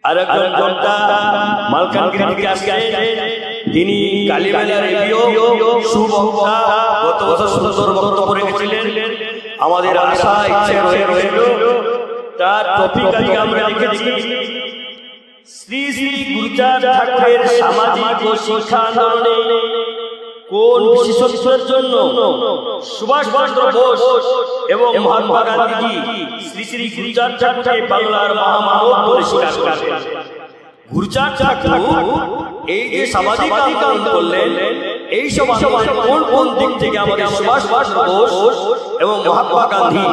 আরেকজন জনতা মালকানগিরি থেকে আসছেন, তিনি কালীমেলা রেডিও সুবক্তা, গত বছর সুন্দর বক্তব্য রেখেছিলেন। আমাদের আশা ইচ্ছে রয়েছিল তার টপিক আজকে আমরা লিখেছি শ্রী শ্রী গুরুচাঁদ ঠাকুরের সামাজিক ও শিক্ষা আন্দোলনে কোন বিশেষত্বের জন্য সুভাষ চন্দ্র বোস এবং মহাত্মা গান্ধী শ্রী শ্রী গুরুচাঁদ ঠাকুরকে বাংলার মহামানব বলে স্বীকার করেন। গুরুচাঁদ ঠাকুর এই যে সামাজিক আন্দোলন করলেন, এই সব আন্দোলনে কোন কোন দিক থেকে আমাদের সুভাষ চন্দ্র বোস এবং মহাত্মা গান্ধী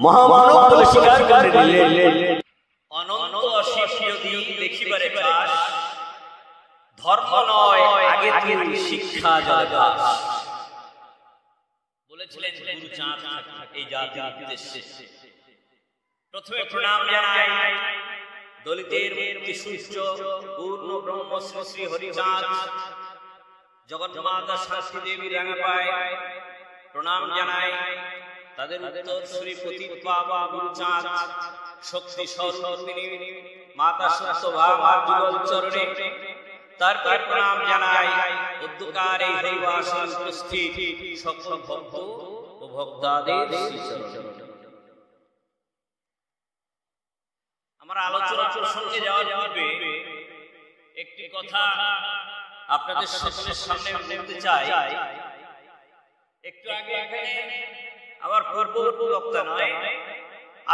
মহামানব বলে স্বীকার করে দিলেন। অনন্ত অসীম যদি দেখিবারে চাস, ধর্ম নয় আগে তুমি শিক্ষা জগৎ বলেছিলেন গুরুচাঁদ এই জাতির উদ্দেশ্যে। প্রথমে প্রণাম জানাই দলিতের মুক্তি সূর্য পূর্ণ ব্রহ্ম শ্রী শ্রী হরিচাঁদ জগন্মাতা শাস্ত্রী দেবী রাঙাপায় প্রণাম জানাই। তাদের উত্তরসূরি পতিত বাবা গুরুচাঁদ শক্তি স্বরূপিণী মাতা সত্যভামা যুগল চরণে, তারপর প্রণাম জানাই উদ্যোকার এই হরিবাসন উপস্থিত সকল ভক্ত ও ভক্তাদের শ্রীচরণে। আমরা আলোচনা প্রসঙ্গে যাওয়ার পূর্বে একটি কথা আপনাদের সকলের সামনে বলতে চাই। একটু আগে এখানে আমার পূর্ববর্তী বক্তা নয়,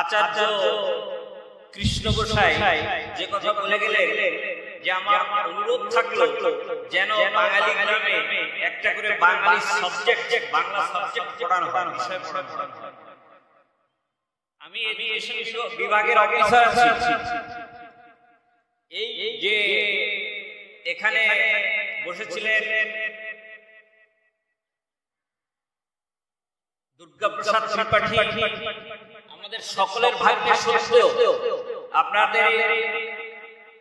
আচার্য কৃষ্ণ গোসাই যে কথা বলে গেলেন যে আমার অনুরোধ থাকলো যেন বাঙালি গ্রামে একটা করে বাঙালি সাবজেক্ট, বাংলা সাবজেক্ট পড়ানো হয়, বিষয় পড়ানো হয়। আমি এডুকেশন বিভাগের অফিসার আছি। এই যে এখানে বসেছিলেন দুর্গাপ্রসাদ ত্রিপাঠী, আমাদের সকলের ভাগ্যে সত্ত্বেও আপনাদের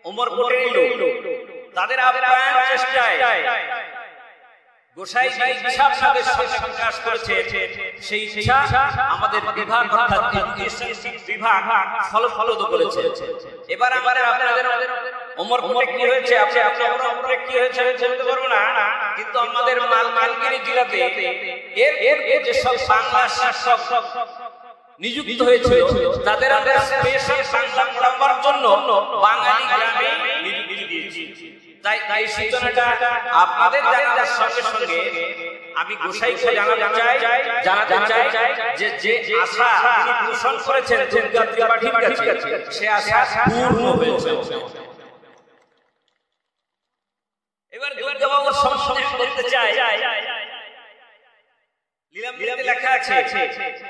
উমরকোটের লোক, তাদের আপ্রাণ চেষ্টায় গোসাই যে ইচ্ছা আপনাদের সামনে প্রকাশ করেছে, সেই ইচ্ছা আমাদের বিভাগ অর্থাৎ এডুকেশন বিভাগ ফলপ্রদ করেছে। এবার আপনাদের উমরকোটে কি হয়েছে, আপনাদের উমরকোটে কি হয়েছে বলতে পারবো না, কিন্তু আমাদের মালকানগিরি জেলাতে এর যে সব বাংলা শিক্ষক নিযুক্ত হয়েছিল তাদের আমরা স্পেশাল বাংলা পড়াবার জন্য বাঙালি গ্রামে নিযুক্তি দিয়েছি। তাই সূচনাটা আপনাদের জানার সঙ্গে সঙ্গে আমি গোসাইকে জানাতে চাই যে যে আশা তিনি পোষণ করেছেন দুর্গা ত্রিপাঠীর কাছে, সে আশা পূর্ণ হয়েছে। এবার দুর্গাবাবুর সম্বন্ধে বলতে চাই, লীলামৃতে লেখা আছে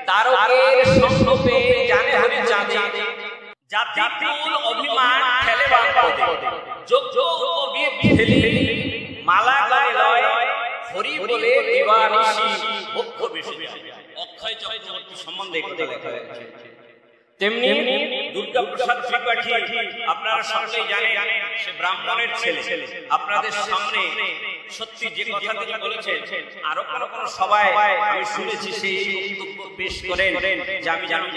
তারকের সঙ্গে জানে হরি চাঁদে, জাতিকুল অভিমান ঠেলে বাম পদে, যোগ্য কবির ঠেলি মালা গায়ে লয়, হরি বলে দিবানিশি বক্ষ বেশি। অক্ষয় চক্রবর্তী সম্বন্ধে কথা লেখা আছে। তেমনি দুর্গাপ্রসাদ ত্রিপাঠী আপনারা সকলেই জানেন, সে ব্রাহ্মণের ছেলে। আপনাদের সামনে সত্যি যে কথা তিনি বলেছেন, আরো কোন সবাই আমি শুনেছি সেই বক্তব্য পেশ করেন যে আমি জানি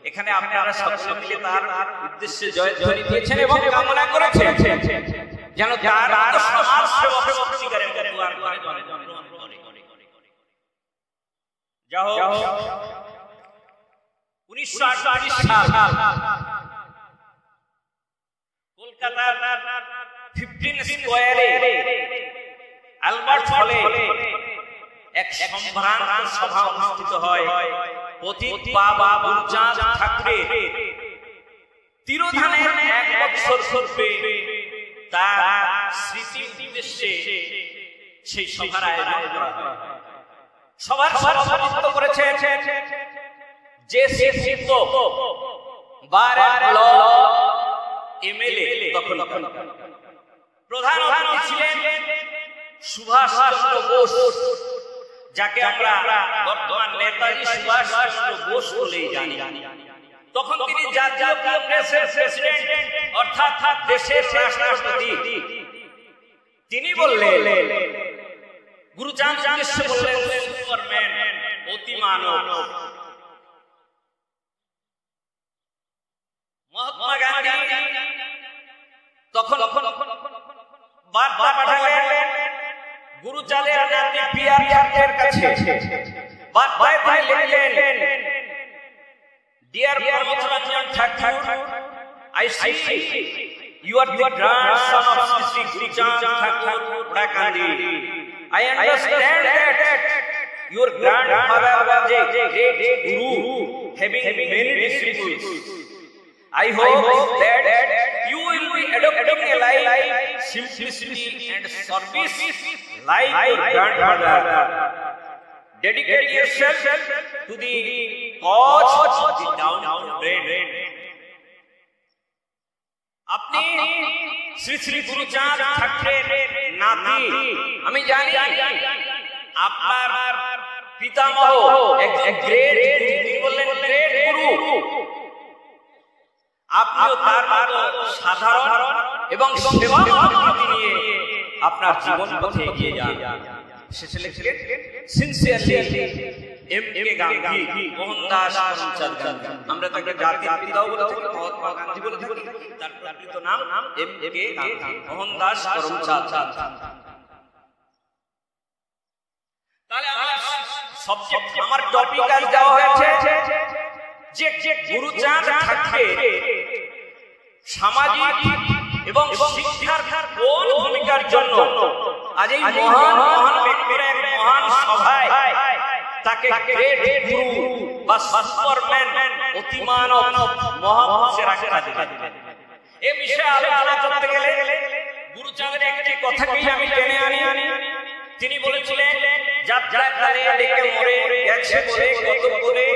এখানে আপনারা সকলে মিলে তার উদ্দেশ্যে জয়ধ্বনি দিয়েছেন এবং কামনা করেছেন যেন তার সমাজ সেবক সত্যিকারের ব্যবহার করে। যা হোক 1948 সাল কলকাতার 15 স্কয়ারে অ্যালবার্ট হলে এক সম্ভ্রান্ত সভা অনুষ্ঠিত হয়। পতিত বাবা গুরুচাঁদ ঠাকুরের তিরোধানের 1 বছর পূর্বে তার স্মৃতি উদ্দেশ্যে সেই সভার আয়োজন করা হয়। সভার সভাপতিত্ব করেছেন যে শিক্ষিত বারের এমএলএ, তখন প্রধান অতিথি ছিলেন সুভাষ চন্দ্র বোস, যাকে আমরা বর্তমান নেতাজি সুভাষ চন্দ্র বোস বলেই জানি। তখন তিনি জাতীয় কংগ্রেসের প্রেসিডেন্ট অর্থাৎ দেশের রাষ্ট্রপতি। তিনি বললেন গুরুচাঁদ উদ্দেশ্যে বললেন সুপারম্যান, অতি মানব, মহাত্মা গান্ধী তখন বার্তা পাঠালেন গুরুচাঁদের নাতি পিয়ার চাঁদের কাছে। বার্তায় তিনি লিখলেন, dear Pramatharanjan Thakur, I see you are the grandson of Sri Guru Chand Thakur Gandhi. I understand that your grandfather was a great guru having many disciples. I hope that you will be adopting a life simplicity and service like your grandfather. Dedicate yourself to the cause of the downtrodden. আপনি শ্রী শ্রী গুরুচাঁদ ঠাকুরের নাতি। আমি জানি আপনার পিতামহ এক great গুরু, তিনি বললেন গ্রেট গুরু। আপনিও তার মতো সাধারণ এবং সেবামূলক নিয়ে আপনার জীবন পথে এগিয়ে যান। শেষে লিখলেন, সিনসিয়ারলি এম.কে. গান্ধী, মোহনদাস করমচাঁদ গান্ধী। আমরা তাকে জাতির পিতাও বলে থাকি, মহাত্মা গান্ধী বলে থাকি, তার প্রকৃত নাম এম.কে. গান্ধী, মোহনদাস করমচাঁদ গান্ধী। তাহলে আমার টপিক আজ দেওয়া হয়েছে যে গুরুচাঁদ ঠাকুরের সামাজিক এবং শিক্ষার কোন ভূমিকার জন্য আজ এই মহান মহান ব্যক্তিরা এক মহান সভায় তাকে গ্রেট গুরু বা সুপারম্যান, অতিমানব, মহাপুরুষের আখ্যা দিলেন। এই বিষয়ে আলোচনা করতে গেলে গুরুচাঁদের একটি কথাকেই আমি টেনে আনি। তিনি বলেছিলেন, যাত্রাকালে ডেকে মরে গেছে বলে কত করে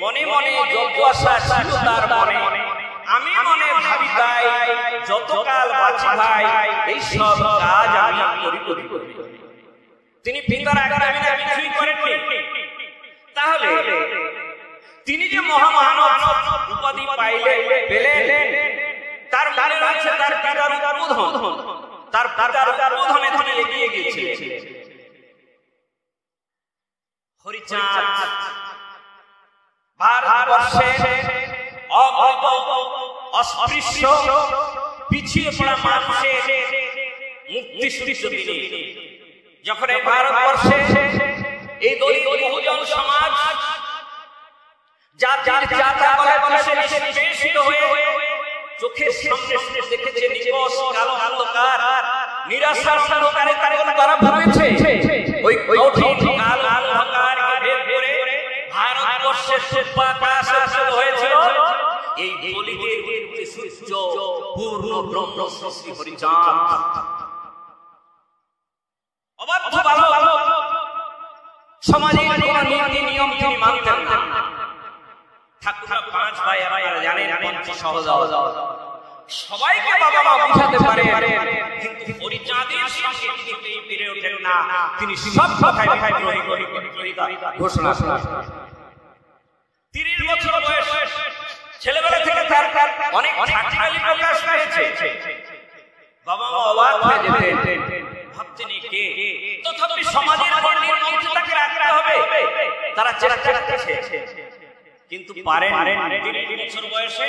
মনে মনে যত আশা ছিল তার মনে, আমি মনে ভাবি তাই যতকাল বাঁচি ভাই এই সব কাজ আমি করি। তিনি পিতার আগামী কিছুই করেননি। তাহলে তিনি যে মহামানব উপাধি পেলেন, তার মানে রয়েছে তার পিতার উদ্বোধন। তার পিতার উদ্বোধনে তিনি এগিয়ে গিয়েছিলেন। হরিচাঁদ ভারতবর্ষের অস্পৃশ্য পিছিয়ে পড়া মানুষের মুক্তি সূত্র তিনি। যখন এই ভারতবর্ষে এই দলিত বহুজন সমাজ জাতির জাতা বলে নিষ্পেষিত হয়ে চোখের সামনে দেখেছে নিকষ কালো অন্ধকার, নিরাশার অন্ধকারে তারা ভুগেছে। ওই কঠিন কালো অন্ধকারকে ভেদ করে ভারতবর্ষের সুপ্রাকাশ হয়েছিল এই দলিতের মুক্তি সূর্য পূর্ণ ব্রহ্ম শ্রী হরিচাঁদ। অবাধ্য বালক, সমাজের কোন নীতি নিয়ম তিনি মানতেন না। ঠাকুররা 5 ভাই, আপনারা জানেন, পঞ্চী সহজাত, সবাইকে বাবা মা বুঝাতে পারে, কিন্তু হরিচাঁদের সঙ্গে তিনি পেরে ওঠেন না। তিনি সব কথায় ঘোষণা করেন। 30 বছর বয়স, ছেলেবেলা থেকে তার অনেক ঠাট্টালি প্রকাশ পেয়েছে। বাবা মা অবাক হয়ে যেতেন, ভাবতেন কে, তথাপি সমাজের বর্ণের মধ্যে তাকে রাখতে হবে। তারা চেষ্টা করছে, কিন্তু পারেন। 30 বছর বয়সে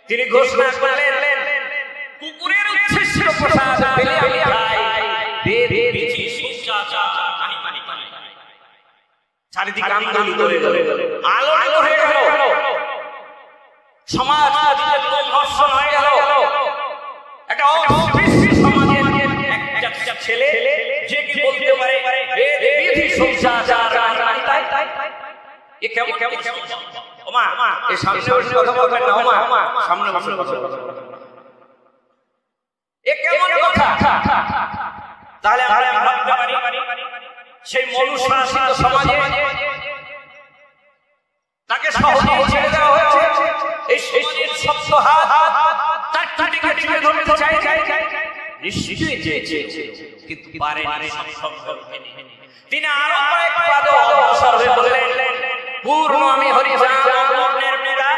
তিনি ঘোষণা করলেন, কুকুরের উচ্ছিষ্ট প্রসাদ পেলে আমি খাই, বেদ বিধি শিষ্টাচার নাহি মানি। চারিদিকে আন্দোলন করে আলো হয়ে গেল, সমাজ ধর্ষণ হয়ে গেল। একটা অস্পৃশ্য সমাজের একটা ছেলে যে কি বলতে পারে বেদ বিধি শিষ্টাচার নাহি মানি। এ কেমন ওমা, এই সামনে বসে কথা বলবেন না, ওমা সামনে বসে কথা বলবেন। এ কেমন কথা? তাহলে আমরা ভাবতে পারি সেই মনুষ্যশাসিত সমাজে তাকে সহজে ছেড়ে দেওয়া হয়েছে। এই সমাজের শক্ত হাত তার টাটিকে টিপে ধরতে চাই, নিশ্চয়ই চেয়েছে, কিন্তু পারেনি, সম্ভব হয়নি। তিনি আরো কয়েক পাদ অগ্রসর হয়ে বললেন, পূর্ণ আমি হরিচাঁদ মগ্নের মেয়েরা,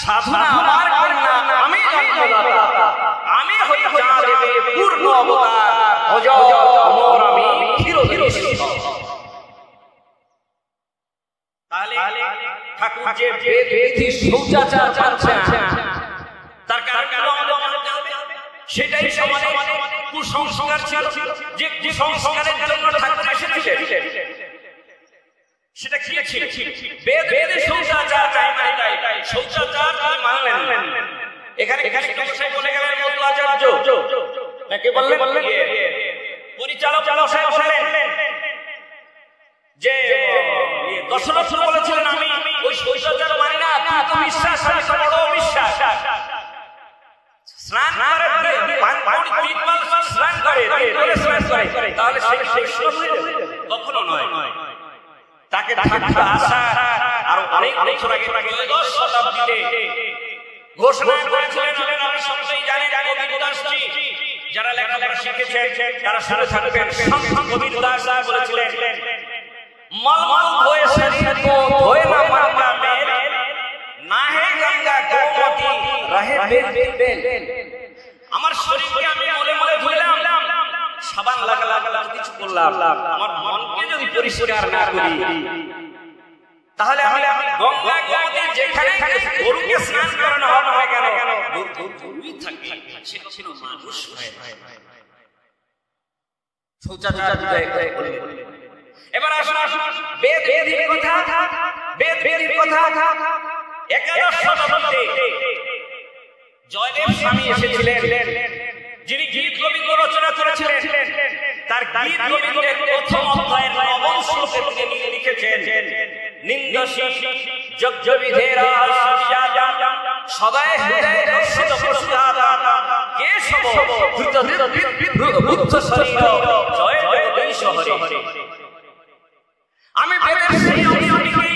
সাধনা আমার কন্যা, আমি জন্মদাতা, আমি হরিচাঁদ পূর্ণ অবতার, অজয় অমর আমি চিরদিন। তাহলে ঠাকুর যে বেদ বিধি শিষ্টাচার পাচ্ছেন, সেটাই সমাজে কুসংস্কার ছিল, যে কুসংস্কারের জন্য ঠাকুর এসেছিলেন। সেটা কি ছিল? বেদে শৌচাচার চাই নাই, শৌচাচার তিনি মানলেন। এখানে কৃষ্ণমশাই বলে গেলেন মধু আচার্য, নাকি বললেন পরিচালক মশাই বললেন যে দশরথ বলেছিলেন আমি ওই শৌচাচার মানি না, তুই তো বিশ্বাস, আমি তো বড় অবিশ্বাস। স্নান করে স্নান করে তাহলে সে কৃষ্ণ হয়ে যাবে? কখনো নয়। তাকে ঠাকুর আসা আর অনেক বছর আগে ত্রয়োদশ শতাব্দীতে ঘোষণা করেছিলেন। আমি সকলেই জানি, কবির দাসজি যারা লেখালেখা শিখেছেন তারা শুনে থাকবেন। সন্ত কবির দাস বলেছিলেন, মলমল ধোয়ে শরীর কো ধোয়ে না मन का मेल, नाहे गंगा गोमती रहे बेल बेल। আমার শরীরকে আমি মলে মলে ধুইলাম, সাবান লাগালাম, কিছু করলাম, আমার মনকে যদি পরিষ্কার না করি তাহলে আমি গঙ্গা গোমতী যেখানে গরুকে স্নান করানো হবে না কেন, গরুই থাকে, সে ছিল মানুষ হয়ে। শৌচাচার বিদায় করলেন। এবার আসুন বেদের কথা, বেদের কথা। একাদশ শতাব্দীতে জয়দেব স্বামী এসেছিলেন, যিনি গীত গোবিন্দ রচনা করেছিলেন। তার গীত গোবিন্দের প্রথম অধ্যায়ের নবম শ্লোকে তিনি লিখেছেন, নিন্দসি যজ্ঞ বিধেরা সদায় হৃদয় দর্শিত পশুদাতা কেশব বুদ্ধ শরীর জয় জগদীশ হরে। আমি বেদের সেই অংশটিকে,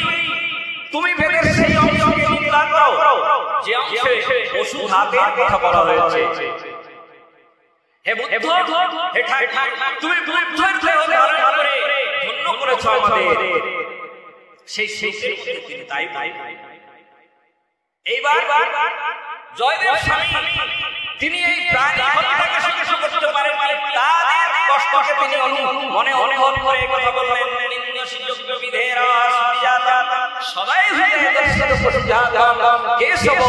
তুমি বেদের সেই অংশকে নিন্দা করো যে অংশে পশু ঘাতের কথা বলা হয়েছে। হে বুদ্ধ, হে ঠাকুর, তুমি বুদ্ধের দেহ ধারণ করে ধন্য করেছো আমাদের। সেই তিনি তাই। এইবার জয়দেব স্বামী তিনি এই প্রাণী হত্যাকে সহ্য করতে পারেন, তাদের কষ্টকে তিনি মনে অনুভব করে কথা বললেন, নিন্দসি যজ্ঞ বিধেরা সবাই হৃদয় দর্শিত পশুজাতা কেশব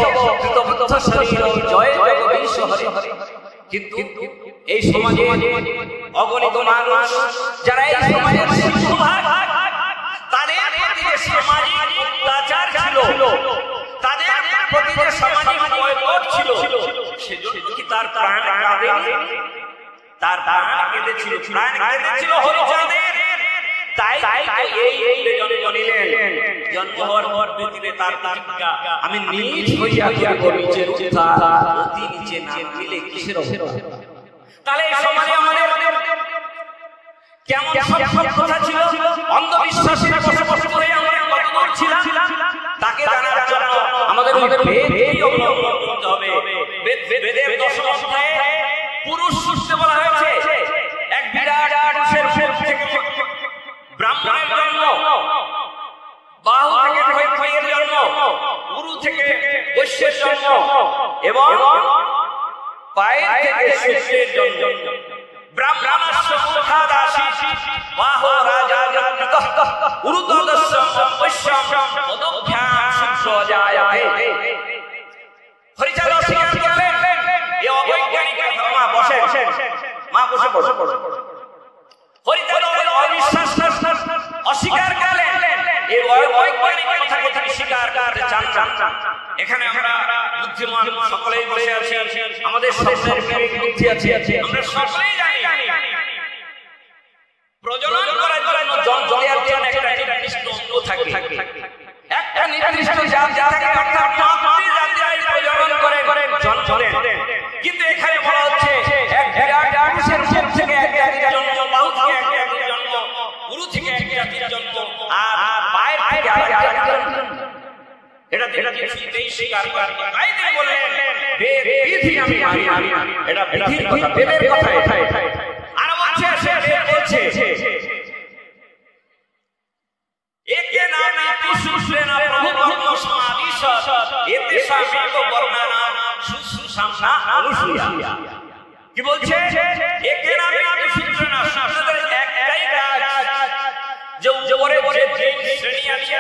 বুদ্ধ শরীর জয় জগদীশ হরে। কিন্তু এই সমাজে অগণিত মানুষ যারা এই সমাজের সিংহভাগ, তাদের প্রতি যে সামাজিক অত্যাচার ছিল, তাদের প্রতি যে সামাজিক বয়কট ছিল, সেজন্য কি তার প্রাণ কাঁদেনি? তার প্রাণ কেঁদেছিল, প্রাণ কেঁদেছিল হরিচাঁদের। তাই এই জন্ম নিলেন। জন্ম হওয়ার পর পৃথিবীতে তার প্রতিজ্ঞা, আমি নিজ হইয়া করিব নিচের উদ্ধার, অতি নিচে নামিলে কিসের অবদান। তাহলে এই সমাজে আমাদের কেমন সব কথা ছিল, অন্ধবিশ্বাসের বসবাস করে আমরা কতদূর ছিলাম, তাকে জানার জন্য আমাদের বেদকেই অবলম্বন করতে হবে। বেদের দশম অধ্যায়ে পুরুষ সূত্রে বলা হয়েছে, এক বিরাট পুরুষের থেকে ব্রাহ্মণের জন্ম, বাহু থেকে ক্ষত্রিয়ের জন্ম, উরু থেকে বৈশ্যের জন্ম এবং পায়ের থেকে শূদ্রের জন্ম। ব্রাহ্মণস্য মূর্ধাদাসি বাহো রাজা জগতঃ উরুতদস্য বৈশ্যম পদভ্যাম শূদ্র জায়তে। হরিচাঁদ অস্বীকার করলেন, এ অবৈজ্ঞানিক কথা। মা বসেন, মা বসে পড়ো। হরিচাঁদ অবিশ্বাস অস্বীকার করলেন, এই অবৈজ্ঞানিক কথাকে তিনি স্বীকার করতে চান। এখানে আমরা বুদ্ধিমান সকলেই বসে আছি, আমাদের সকলের বিবেক বুদ্ধি আছে, আমরা সকলেই জানি প্রজনন করার জন্য একটা নির্দিষ্ট অঙ্গ থাকে, একটা নির্দিষ্ট জাতি থাকে, অর্থাৎ প্রত্যেক জাতিরাই প্রজনন করে জন্ম নেন। কিন্তু এখানে বলা হচ্ছে এক বিরাট পুরুষের মুখ থেকে এক জাতির জন্ম, বাহু থেকে এক জাতির জন্ম, উরু থেকে এক জাতির জন্ম, আর পায়ের থেকে আরেক জাতির জন্ম। এটা কিছুতেই স্বীকার করে না। তাই তিনি বললেন, বিধি আমি মানি না, এটা বিধির কথা, বেদের কথা। আর বলছে, বেদ বলছে একে নামে পুরুষে না প্রভু কর্ম সমাদিশ এতে শাস্ত্র বর্ণনা সুসংসা অনুসূয়া। কি বলছে? একে নামে পুরুষে না, আপনাদের একটাই কাজ, যে উপরে যে শ্রেণী আছে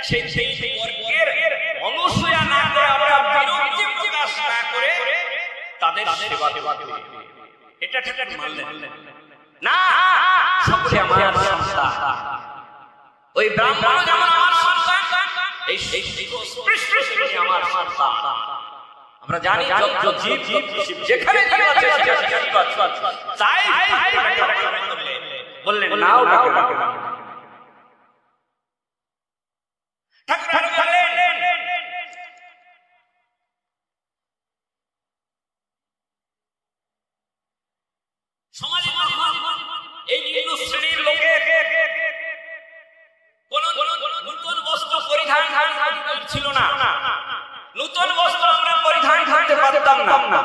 সেই বর্গের অনুসূয়া না করে, আমরা বিরক্তি প্রকাশ না করে তাদের তাদের সেবা করবে। এটা ঠিক মানলেন না? সকলে আমার সন্তান, ওই ব্রাহ্মণ যেমন আমার সন্তান, এই স্পৃষ্ট শ্রেণী আমার সন্তান। আমরা জানি জীব যেখানে জীব আছে সেখানে জীব আছে। তাই বললেন নাও সমাজে এই নিম্ন শ্রেণীর লোকের কোন নতুন বস্ত্র পরিধান ছিল না, নতুন বস্ত্র আমরা পরিধান করতে পারতাম না।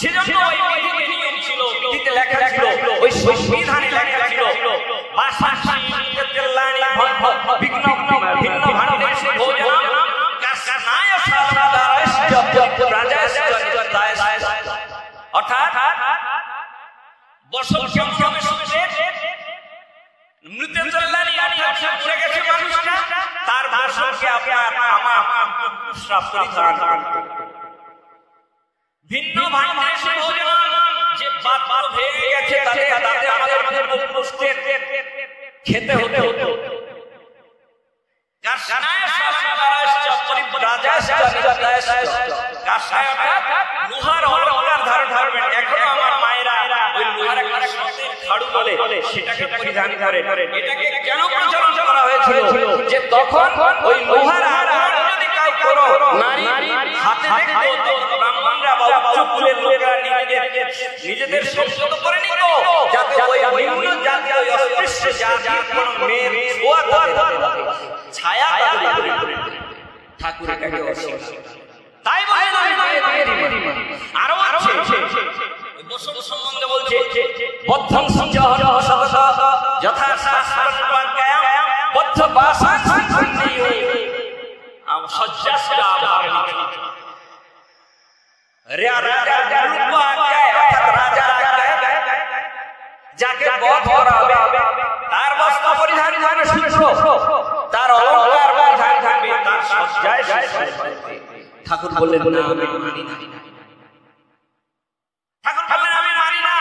সেজন্য ওই বিধিতে নিয়ম ছিল, বিধিতে লেখা ছিল, ওই সংবিধানে লেখা ছিল অর্থাৎ বছর তার ভাষণকে ভিন্ন যে ভেঙে গেছে তাতে আমাদের খেতে হতে হতো। এখনো আমার মায়েরা ওই লোহার খাড়ু বলে সেটাকে পরিধান করে। এটাকে কেন প্রচলন করা হয়েছিল? যে তখন ওই লোহার যদি কাউ করো নারী হাতে দেখতো, ব্রাহ্মণরা বা উচ্চকুলের লোকেরা নিজেদের সংযত করে নিত, যাতে ওই নিম্ন জাতীয় অস্পৃশ্য জাতির কোন মেয়ের ছায়া ঠাকুর এটাকে তাই আরো বসন্ত সম্বন্ধে বলছে বদ্ধং সংযহন যথা শাস্ত্রজ্ঞায় বদ্ধ বাসান সঞ্জীব সজ্জাস্তা রাজা রূপা আজ্ঞায় অর্থাৎ রাজা আজ্ঞায় যাকে বধ করা হবে তার বস্ত্র পরিধান করবে শুদ্ধ, তার অলংকার পরিধান করবে, তার সজ্জায় ঠাকুর বললেন না আমি মানি না। ঠাকুর বললেন আমি মানি না।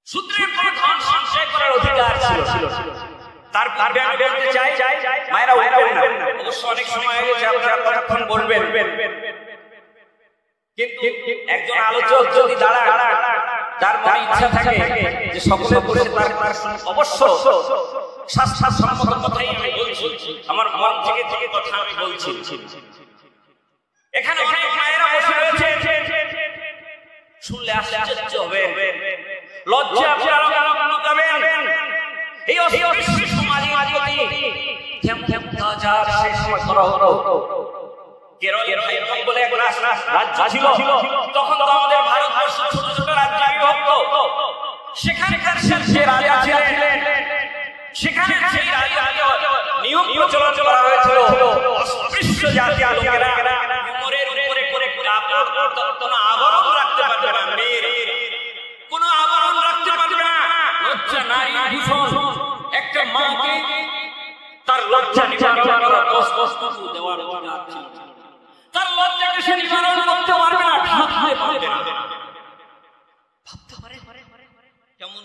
শূদ্রের কোনো ধন সঞ্চয় করার অধিকার ছিল। তার আমি বলতে চাই মায়েরা উঠবেন না, অবশ্য অনেক সময় হয়ে গেছে, আপনারা কতক্ষণ বলবেন। কিন্তু একজন আলোচক যদি দাঁড়ায়, তার মনে ইচ্ছা থাকে যে সকলে বসে তার অবশ্য শাস্ত্রসম্মত কথাই আমি বলছি, আমার মন থেকে কথা আমি বলছি। এখানে অনেক মায়েরা বসে রয়েছে, শুনলে আশ্চর্য হবে, লজ্জা আপনারা লুকাবেন। এই অস্পৃশ্য সমাজে কেমন অত্যাচার সেই সময় করা হতো। কেরলের ভাইরকম বলে এক রাজ্য ছিল, তখন তো আমাদের ভারতবর্ষ ছোট ছোট রাজ্যে বিভক্ত। সেখানকার যে রাজা ছিলেন, সেখানে সেই রাজা নিয়ম প্রচলন করা হয়েছিল অস্পৃশ্য জাতীয় লোকেরা কোমরের উপরে করে কোনো আবরণ রাখতে পারবে না, মেয়ের কোনো আবরণ রাখতে পারবে না। লজ্জা নারী ভূষণ, একটা মাকে তার লজ্জা নিবারণ করার বস্তু দেওয়ার অধিকার ছিল। তার লজ্জাকে সে নিবারণ করতে পারবে না, ঢাকতে পারবে না। ভাবতে পারে কেমন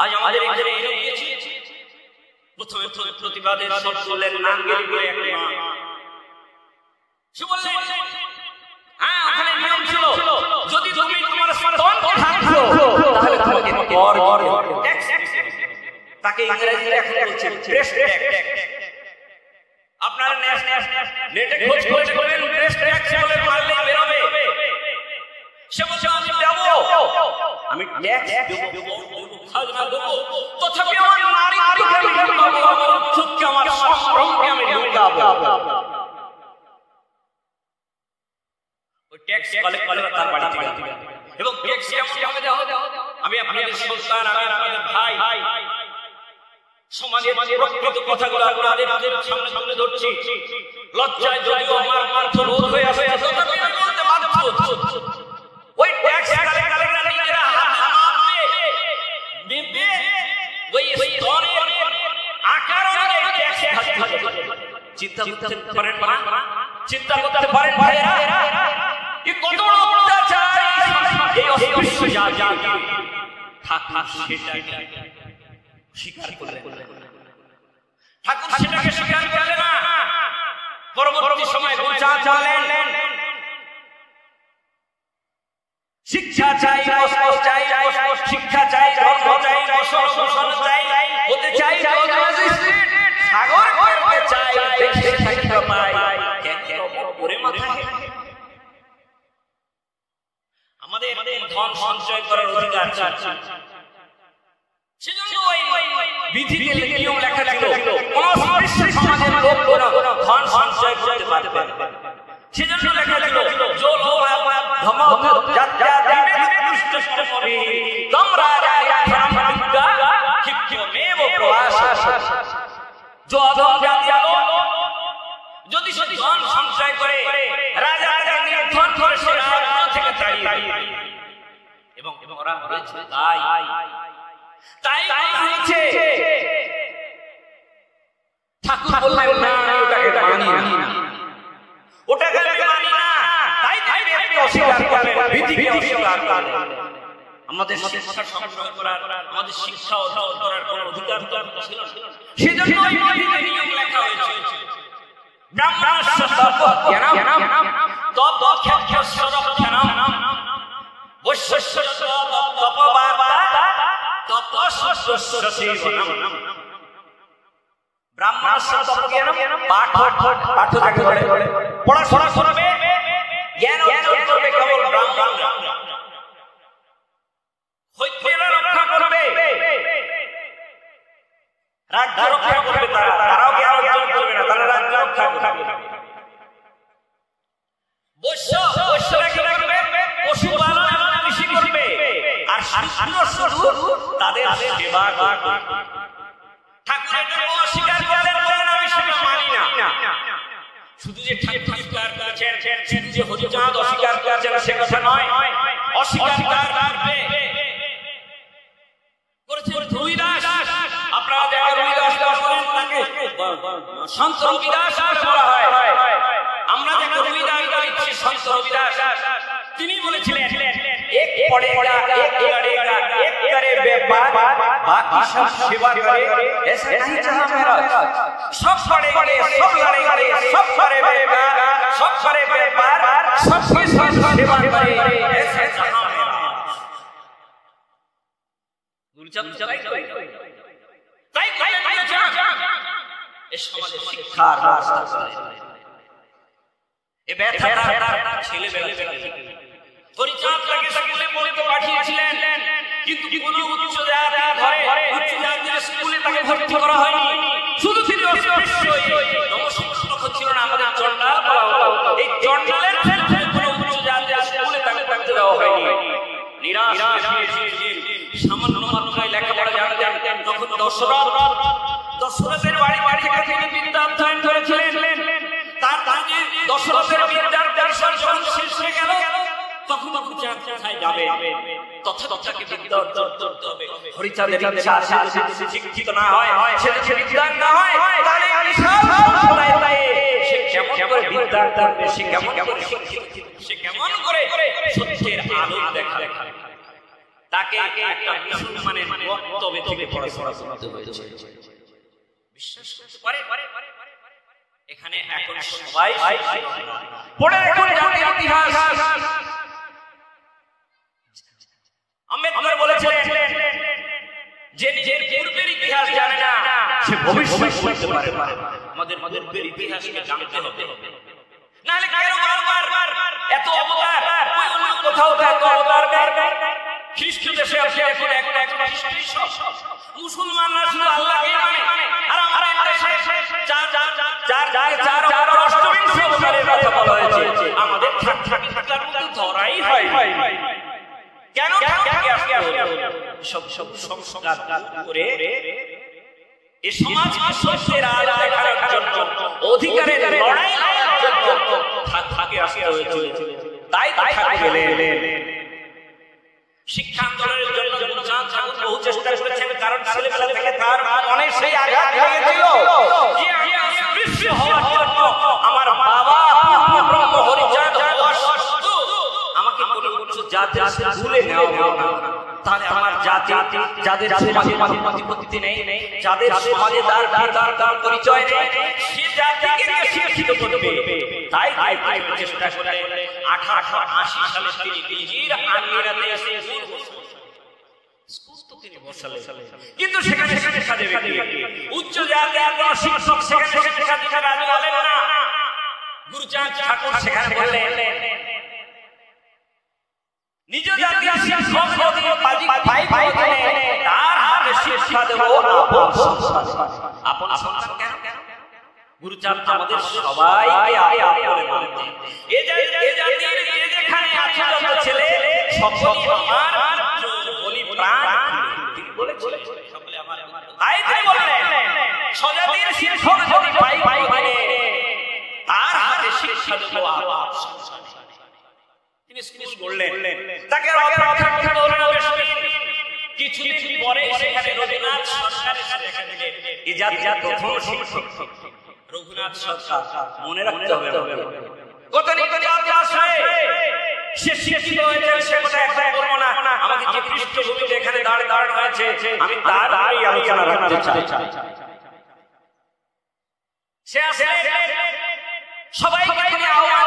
আজ আমাদের এখানে এনে দিয়েছি। প্রথমে প্রতিবাদের সব বললেন নাঙ্গেলি বলে একটা মা, সে বললেন হ্যাঁ ওখানে নিয়ম ছিল যদি তুমি তোমার স্তন থাকতো তাহলে তোমাকে কর তাকে ইংরেজিতে এখন বলছে ব্রেস্ট ট্যাক্স। আপনারা নেটে খোঁজ করবেন ব্রেস্ট ট্যাক্স বলে মারলে বেরোবে। সে বলছে আমি দেব, আমি ট্যাক্স দেব, খাজনা দেব, তথাপি আমার নারীত্বকে আমি লুকাবো, আমার উচ্চকে আমার সম্ভ্রমকে আমি লুকাবো। ওই ট্যাক্স কালেক্ট করে তার বাড়ি থেকে, এবং ট্যাক্স কেমন হবে দেওয়া, আমি আপনাদের সন্তান, আমি আপনাদের ভাই, সমাজের প্রকৃত কথাগুলো আপনাদের সামনে তুলে ধরছি। লজ্জায় যদিও আমার কণ্ঠ রোধ হয়ে আসে, তথাপি আমি বলতে বাধ্য। ওই ট্যাক্স কালেক্টররা নিজেরা ওই স্তনের আকার অনুযায়ী ট্যাক্স চিন্তা করতে পারেন না? চিন্তা করতে পারেন ভাইরা, এ কত বড় অত্যাচার এই অস্পৃশ্য জাতি। ঠাকুর সেটাকে স্বীকার করলেন, ঠাকুর সেটাকে স্বীকার করলেন না। পরবর্তী সময় গুলজার বললেন, শিক্ষা চাই, শিক্ষা চাই, ধর্ম চাই, শোষণ চাই, হতে চাই সাগর করতে চাই, দেশে থাকতে পাই, কেন করে মাথা হেঁটে? আমাদের ধন সঞ্চয় করার অধিকার আছে, সেজন্য ওই বিধিতে নিয়ম লেখা ছিল কোন অস্পৃশ্য সমাজের লোক ধন সঞ্চয় করতে পারবে না। সেজন্য লেখা ছিল जो लोग धमक जात्या दिवे दुष्ट समरी तमरा राजा धर्म विद्या शिक्षमेव प्रवास। जो अधम जातिया लोग যদি ধন সঞ্চয় করে রাজা নিয়ে ধন করে সে রাজ্য থেকে তাড়িয়ে এবং ওরা হয়েছে তাই হয়েছে। ঠাকুর বললেন না, ওটাকে মানি না, ওটাকে মানি না, তাই ব্যক্তি অস্বীকার করলেন, বিধিকে অস্বীকার করলেন। আমাদের শিক্ষা সংগ্রহ করার, আমাদের শিক্ষা অর্জন করার কোন অধিকার ছিল না। সেজন্য এই বিধিতে নিয়ম লেখা হয়েছে ব্রাহ্মণস্য তপজ্ঞানম তপখ্যাস্য রক্ষণম বৈশ্যস্য তপবার্তা তপস্য সেবনম। ব্রাহ্মণস্য তপজ্ঞানম পাঠ যাকে বলে, পড়াশোনা করবে, জ্ঞান অর্জন করবে কেবল ব্রাহ্মণরা, ক্ষত্রিয়রা রক্ষা করবে, রাজ্য রক্ষা করবে, তারাও জ্ঞান অর্জন করবে না, তারা রাজ্য রক্ষা করবে। বৈশ্যরা কি করবে? পশুপালন এবং কৃষি করবে, আর শুধু তাদের সেবা করবে। ঠাকুর এটা অস্বীকার করলেন, বলেন আমি সেটা মানি না। শুধু যে ঠাকুর অস্বীকার করেছেন, শুধু যে হরিচাঁদ অস্বীকার করেছেন সে কথা নয়, অস্বীকার করবে করেছেন রবিদাস। আপনারা যারা রবিদাস বলেন তাকে সন্ত রবিদাস বলা হয়, আমরা যাকে রবিদাস বলছি সন্ত রবিদাস। তিনি বলেছিলেন এক পড়েগা এক করেগা এক করে व्यापार बाकी सब सेवा करे, ऐसा नहीं चाहा मेरा। सब पढ़ेंगे, सब लड़ेंगे, सब करेगा, सब करे व्यापार, सबकी सब सेवा करे, ऐसा चाहा मेरा। गुलचंद তাই এই সমাজে শিক্ষার ব্যবস্থা করে এ ব্যথাটা ছেলেবেলা থেকে হরিচাঁদ তাকে স্কুলে পড়তে পাঠিয়েছিলেন, কিন্তু কোনো উচ্চ জাতির ঘরে উচ্চ জাতির স্কুলে তাকে ভর্তি করা হয়নি। শুধু তিনি অস্পৃশ্য, নমশিক্ষক ছিল না, আমাদের চন্ডাল বলা হতো। এই চন্ডালের ক্ষেত্রে কোনো উচ্চ জাতির স্কুলে তাকে থাকতে দেওয়া হয়নি। নিরাশ সামান্য মাত্রায় লেখাপড়া জানতেন। তখন দশরথের বাড়ি থেকে তিনি বিদ্যা অধ্যয়ন করেছিলেন। তার আগে দশরথের বিদ্যার দর্শন যখন শেষ হয়ে গেল, তখন কোথায় যাবে? তথাকে বিদ্যা অর্জন করতে হবে। হরিচাঁদের ইচ্ছা আছে যদি শিক্ষিত না হয়, সে যদি বিদ্যান না হয়, তাহলে আমি সব সে কেমন করে বিদ্যা করবে, সে কেমন করে শিক্ষিত, সে কেমন করে সত্যের আলো দেখা। তাকে একটা মুসলমানের বক্তব্য থেকে পড়াশোনা করতে হয়েছে। বিশ্বাস করতে পারে? এখানে এখন সবাই পড়ে রাখুন জাতির ইতিহাস। আম্বেদকর বলেছিলেন যে নিজের পূর্বের ইতিহাস জানে না সে ভবিষ্যৎ বলতে পারে না। আমাদের পূর্বের ইতিহাসকে জানতে হবে, নাহলে কেন বারবার এত অবতার? ওই অন্য কোথাও এত অবতার নেই। খ্রিস্ট দেশে আসে এখন একটা মুসলমানরা শুধু আল্লাহকে মানে, আর আমরা দেশে চার অষ্টবিংশ অবতারের কথা বলা হয়েছে। আমাদের ঠাকুর মধ্যে ধরাই হয় কেন? সব সংস্কার করে এই সমাজকে সত্যের আলো দেখানোর জন্য, অধিকারের লড়াই করার জন্য ঠাকুরকে আসতে হয়েছে। তাই ঠাকুর এলেন। শিক্ষা আন্দোলনের জন্য গুলজার ঠাকুর বহু চেষ্টা করেছেন, কারণ ছেলেবেলা থেকে তার মনে সেই আঘাত লেগেছিল যে আমি অস্পৃশ্য হওয়ার যাদের ভুলে নেওয়া হবে না, তাহলে আমার জাতি যাদের সমাজে প্রতিপত্তি নেই, যাদের সমাজে তার পরিচয় নেই, সে জাতিকে শিক্ষিত করবে। তাই চেষ্টা করে 1880 সালে তিনি নিজের আমিরাতে এসে তিনি বসালেন। কিন্তু সেখানে শিক্ষা দেবে উচ্চ জাতীয় শিক্ষক, সেখানে শিক্ষা দিতে রাজি হলেন না। গুরুচাঁদ ঠাকুর সেখানে বললেন, নিজ জাতীয় শিক্ষক যদি পাই তার হাতে শিক্ষা দেব আপন সন্তান। কেন? গুরুচাঁদ আমাদের সবাইকে আপন করে বলতেন, এ জাতির যেখানে আছে যত ছেলে সকলই আমার বলি প্রাণ। তিনি বলেছিলেন সকলে আমার। তাই তিনি বললেন, স্বজাতির শিক্ষক যদি পাই তার হাতে শিক্ষা দেব আপন সন্তান। তিনি স্কুল করলেন, তাকে কিছুদিন পরে সেখানে রঘুনাথ সরকার এসে দেখা দিলেন। এই জাতির প্রথম শিক্ষক রঘুনাথ সরকার, মনে রাখতে হবে। কত সে শিক্ষিত হয়েছে সে কথা এখন বলবো না, আমাকে যে পৃষ্ঠভূমিতে এখানে দাঁড় হয়েছে আমি তার আলোচনা রাখতে চাই। সে আসলে সবাইকে তিনি আহ্বান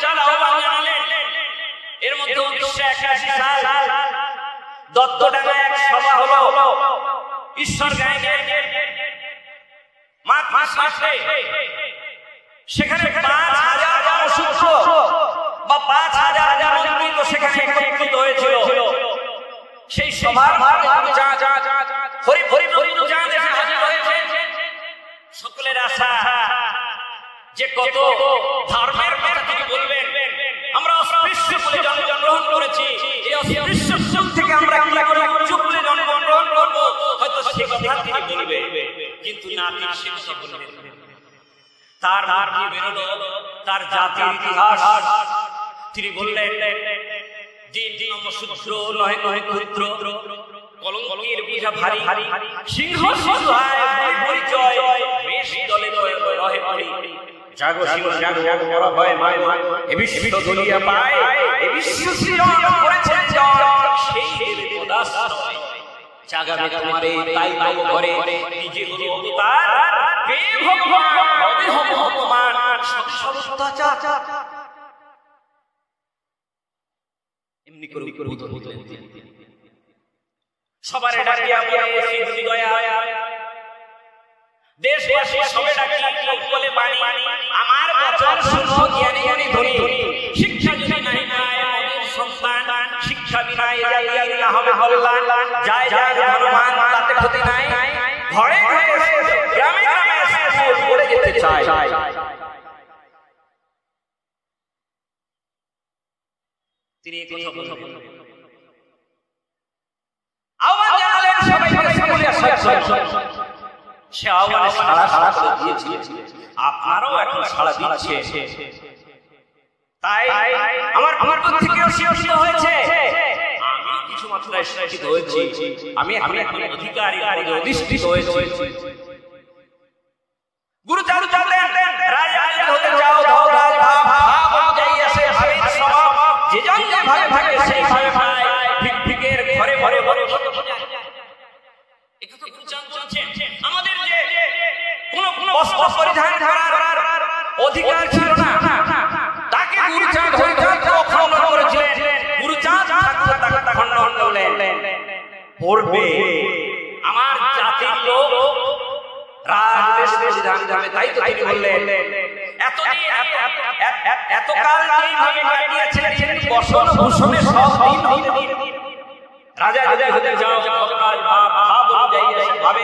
জানালেন। এর মধ্যে 1981 সাল দত্তডাঙ্গায় এক সভা হলো ঈশ্বর গায়ে মাঠ মাঠে। সেখানে 5000 অসুস্থ বা 5000 মন্ত্রী তো সেখানে একত্রিত হয়েছিল। সেই সভার সকলের আশা যে কত ধর্মের কথা তিনি বলবেন। আমরা অস্পৃশ্য বলে জন্মগ্রহণ করেছি, এই অস্পৃশ্য থেকে আমরা কি করে চুপ বলে জন্মগ্রহণ করবো, হয়তো সে কথা তিনি বলবে। কিন্তু না, তিনি সে কথা বলবেন। তার কি বেরোলো, তার জাতির ইতিহাস তিনি বললেন। দিন নমশূদ্র নহে ক্ষুদ্র, কলঙ্কের বোঝা ভারী, সিংহ শিশু হয় পরিচয়, বেশ দলে রহে পড়ি। জাগো শিব জাগো বড় ভয় মায়, এ বিশ্ব দুনিয়া পায়, এ বিশ্ব সৃজন করেছেন জন, সেই দেবে পদাশ্রয়। জাগাবে তোমারে তাই পাবো ঘরে, নিজে হলো অবতার, কে ভগবান হবে ভগবান, সব অত্যাচার। এমনি করে উদ্বোধন করলেন তিনি। সবার ডাকিয়া বলে দয়া, দেশবাসী সবে ডাকি বলে বাণী, আমার বচন শুনো জ্ঞানী জ্ঞানী ধনী। শিক্ষা যদি নাই পায় মনের সন্তান, শিক্ষা বিনায় জাতির না হবে কল্যাণ। যায় ধনবান তাতে ক্ষতি নাই, ঘরে ঘরে গ্রামে গ্রামে স্কুল পড়ে যেতে চায়। তিনি এই কথা বললেন, আহ্বান জানালেন সবাইকে স্কুলে আসার। সে আহ্বানে সাড়া দিয়েছিলেন, আপনারাও এখন সাড়া দিচ্ছে। তাই আমার পক্ষ থেকেও শিক্ষিত হয়েছে, আমি কিছু মাত্রায় শিক্ষিত হয়েছি, আমি এখন অধিকারী অধিষ্ঠিত হয়েছি। গুরু চালু চালেন, রাজা হতে যাও দাও রাজ ভাব, ভাব অনুযায়ী আসে ভাবের স্বভাব, যে জন যে ভাবে ভাবে সেই ভাবে পায়, ভিক্ষিকের ঘরে ঘরে বড় বড় একথা গুরুচাঁদ বলছেন। আমাদের যে কোন বস্ত্র পরিধান করার অধিকার ছিল না, তাকে গুরুচাঁদ খণ্ডন করেছিলেন। গুরুচাঁদ ঠাকুর তাকে খণ্ডন করলেন। পড়বে আমার জাতির লোক রাজবেশ পরিধান করবে, তাই তো তিনি বললেন। এতকাল এইভাবে কাটিয়েছিলেন, বসন ভূষণে সব দিন হতে দিন। রাজা রাজা হতে যাও, ভাব অনুযায়ী ভাবে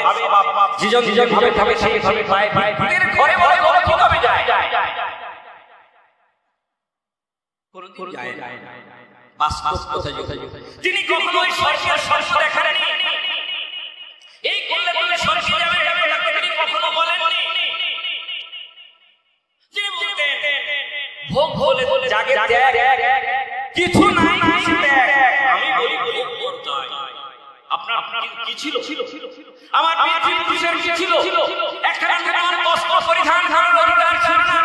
জীজন জীজন ভাবে ভাবে সেই ভাবে পায় পায় ঘরে বলে বলে কিভাবে যায়, কোনদিন যায় না। বাস্তব কথা যিনি কখনোই সরকার স্বপ্ন দেখেননি, এই করলে বলে সরকার যাবে তিনি কখনো বলেননি। যিনি বলতেন ভোগ হলে জাগে দেখ, কিছু নাই আমি বলি আপনার কি ছিল? আমার পিতৃপুরুষের কি ছিল? একখানা নতুন বস্ত্র পরিধান করার অধিকার ছিল না,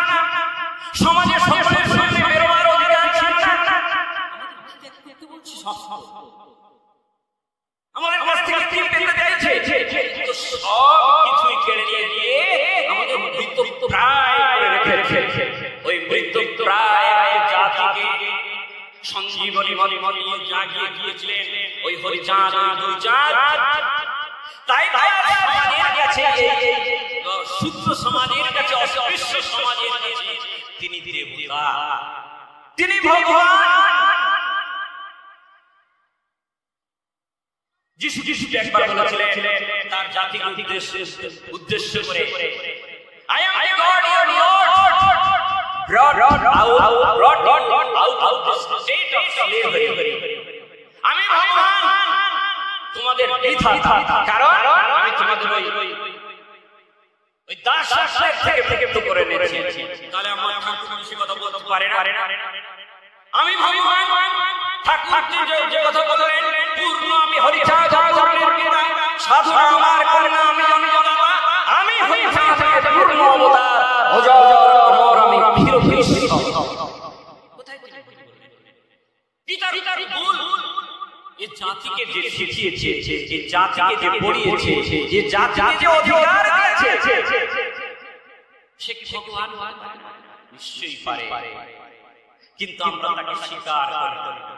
সমাজে সকলের সামনে বেরোবার অধিকার ছিল না। প্রায় করে রেখেছে। ওই মৃত্যু প্রায় জাতিকে সঞ্জীবনী নিয়ে জাগিয়ে গিয়েছিলেন ওই হরিচাঁদ, ওই দুইচাঁদ। তাই সমাজের কাছে, শুদ্ধ সমাজের কাছে, অস্পৃশ্য সমাজের কাছে তিনি দেবতা, তিনি ভগবান। যিশু একবার বলেছিলেন তার জাতিকে উদ্দেশ্য করে, I am the God your Lord, brought out of the state of slavery. আমি ভগবান তোমাদের বিধাতা, কারণ আমি তোমাদের ওই দাসত্বের থেকে মুক্ত করে এনেছি। তাহলে আমার ঠাকুর সে কথা বলতে পারে না? আমি ভগবান ঠাকুর যে কথা বলেন পূর্ণ, আমি হরিচাঁদ সাধু আমার কন্যা, আমি জনতা, আমি হরিচাঁদের পূর্ণ অবতার, অজর অমর, আমি ফির কোথায় পিতার ভুল। এই জাতিকে যে শিখিয়েছে, এই জাতিকে যে পড়িয়েছে, এই জাতিকে যে অধিকার দিয়েছে, সে কি ভগবান? নিশ্চয়ই পারে, কিন্তু আমরা তাকে স্বীকার করি না।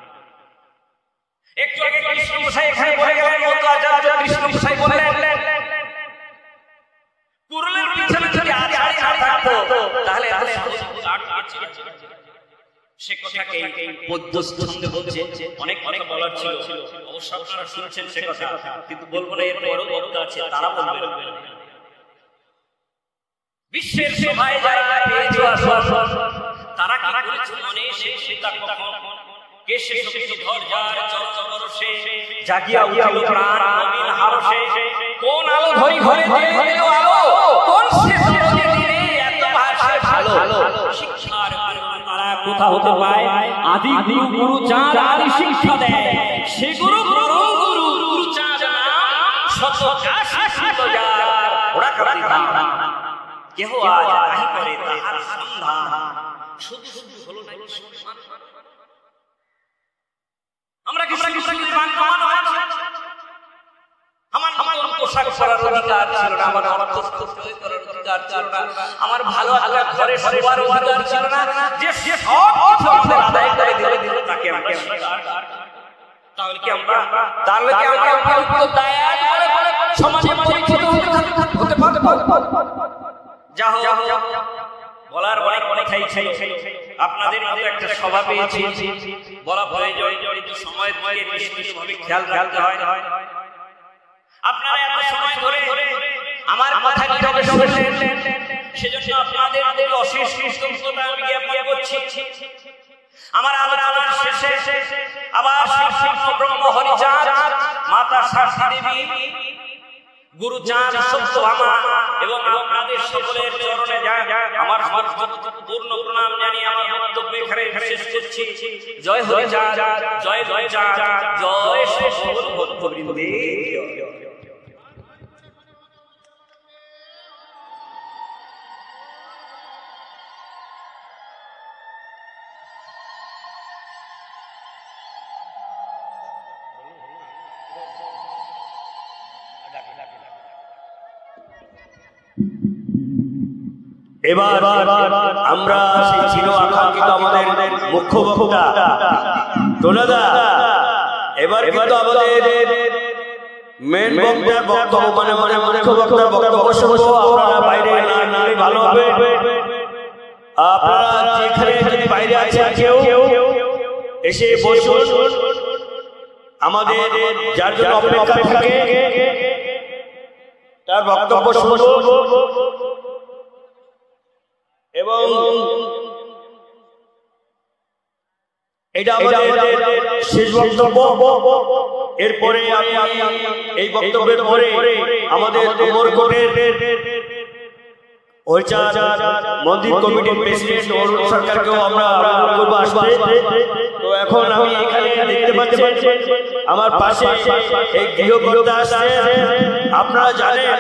একটু আগে কৃষ্ণ গোসাই এখানে বলে গেলেন, মতো আচার্য কৃষ্ণ গোসাই বললেন কুরলের পিছনে যদি আচার্য না থাকতো তাহলে সে কথাকে পদ্যস্থন্দে বলছে। অনেক কথা বলার ছিল, অবশ্য আপনারা শুনছেন সে কথা, কিন্তু বলবো না, এর বড় বক্তা আছে তারা বলবে। বিশ্বের সভায় যারা পেয়েছে তারা কি করেছে মনে সেই সীতা কখন কেশে শক্তি ধর যার চরচরসে জাগিয়া উঠিল প্রাণ নবীন হারসে। কোন আলো ধরি ঘরে দিল আলো, কোন সে সরজে দিনে এত ভাষা ভালো। শিক্ষার তারা কোথা হতে পায়? আদি গুরু চাঁদ আদি শিক্ষা দেয়, সে গুরু চাঁদ নাম শত কাশিত যার ওরা কাটি দাম। কেহ আজ আহি করে তাহার সন্ধান, শুধু হলো না আমরা কি আমার পোশাক পরার অধিকার ছিল না, আমার অর্থ করার অধিকার ছিল না, আমার ভালো ভালো ঘরে সবার অধিকার ছিল না, যে সব কিছু আমাদের আদায় করে দিল তাকে আমরা স্বীকার। তাহলে কি আমরা দায়াত করে সমাজে পরিচিত হতে পারবো? যা হোক, বলার অনেক ছিল, আপনাদের মতো একটা সভা পেয়েছি, বলা প্রয়োজন, জড়িত সময়ের দিকে বিশেষভাবে খেয়াল রাখতে হয়। আপনারা এত সময় ধরে আমার কথা কিভাবে শুনলেন, সেজন্য আপনাদের অশেষ কৃতজ্ঞতা আমি জ্ঞাপন করছি। আমার আলোচনার শেষে আবার ব্রহ্ম হরিচাঁদ, মাতা শারদা দেবী, গুরু চাঁদ সত্যভামা এবং আপনাদের সকলের চরণে যায় আমার পূর্ণ প্রণাম জানিয়ে আমার বক্তব্য এখানে শেষ করছি। জয় হরিচাঁদ, জয় জয় চাঁদ, জয় সকল ভক্তবৃন্দে। এবার আমরা সেই চির আকাঙ্ক্ষিত আমাদের মুখ্য বক্তা টোনাদা, এবার কিন্তু আমাদের মেন বক্তার বক্তব্য মানে মুখ্য বক্তার বক্তব্য শুনবো। আপনারা বাইরে না ভালো হবে, আপনারা যেখানে যদি বাইরে আছেন কেউ এসে বসুন, আমাদের যার জন্য অপেক্ষা থাকে তার বক্তব্য শুনবো। এবং এটা আমাদের শেষ বক্তব্য। এরপরে এই বক্তব্যের পরে আমাদের অমরকোটের মন্দির কমিটির প্রেসিডেন্ট অরুণ সরকারকেও আমরা করবো আসতে। তো এখন আমি এখানে দেখতে পাচ্ছি আমার পাশে এই গৃহকর্তা আসছে। আপনারা জানেন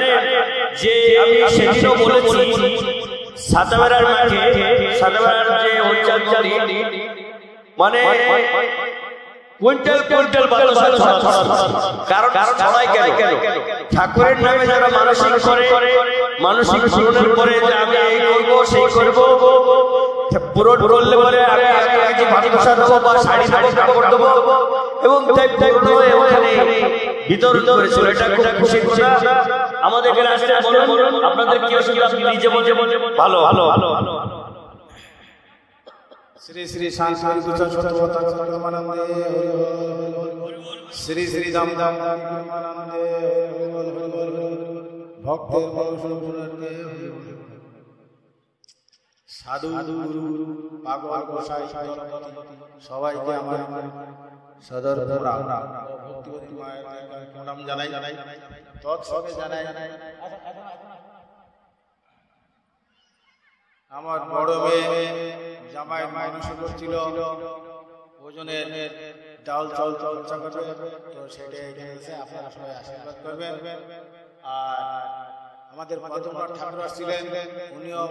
যে আমি সেদিনও বলেছি সাতাবেড়ার মাঠে, সাতাবেড়ার যে হরিচাঁদ মন্দির মানে কুইন্টাল কারণ ছড়াই কেন? ঠাকুরের নামে যারা মানসিক করে, মানসিক পূরণের পরে যে আমি এই করবো সেই করবো, পুরো করলে বলে আগে কিছু ভালোবাসা দেবো বা শাড়ি দেবো, কাপড় দেবো, এবং ওখানে বিতরণ করেছিল। এটা খুব খুশি কথা। আমাদের এখানে আসলে বলুন আপনাদের কি অসুবিধা, আপনি নিজে বলে ভালো ভালো ভালো। শ্রী শ্রী শান্তি শ্রী শ্রী দাম দাম ভক্তের সাধু পাগল গোসাই সবাইকে আমার সদর ভক্তিবতী মায়ের প্রণাম জানাই। তৎসঙ্গে জানাই আমার বড় মেয়ে জামাই মাইনস করছিল, ওজনের ডাল চাল চর্চা করবে, তো সেটা এখানে এসে আপনারা সবাই আশীর্বাদ করবেন। আর আমাদের পদ্মনাথ ঠাকুর আসছিলেন, উনিও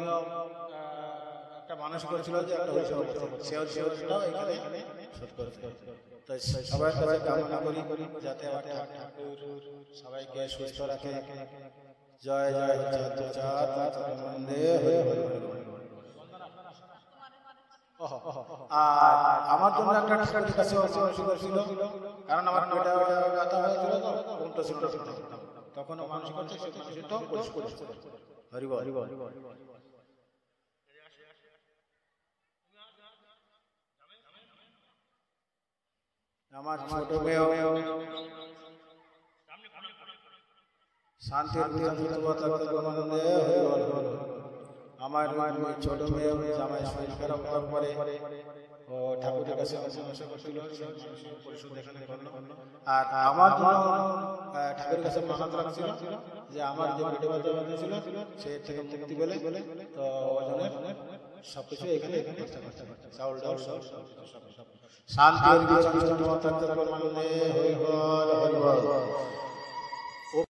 একটা মানুষ করছিল যে সেটাও এখানে শোধ করতে। তো সবাই কাছে কামনা করি যাতে আমার ঠাকুর সবাইকে সুস্থ রাখে। জয় জয় আর আমার জন্য একটা ঠাকুরের কাছে ছিল, কারণ আমার পেটে ব্যথা হয়েছিল, তো উল্টো ছিল, তখন মানুষ করছে হরিব হরিব। আমার ছোট মেয়ে শান্তির আমার ছোট মেয়ে জামাই শরীর খারাপ হওয়ার পরে ও ঠাকুরের কাছে পরিশোধ এখানে করলো। আর আমার জন্য ঠাকুরের কাছে মানত রাখছিল যে আমার যে পেটে ব্যথা ছিল সে থেকে মুক্তি পেলে, তো ওজনের সবকিছু এখানে চাউল ডাল সব শান্তি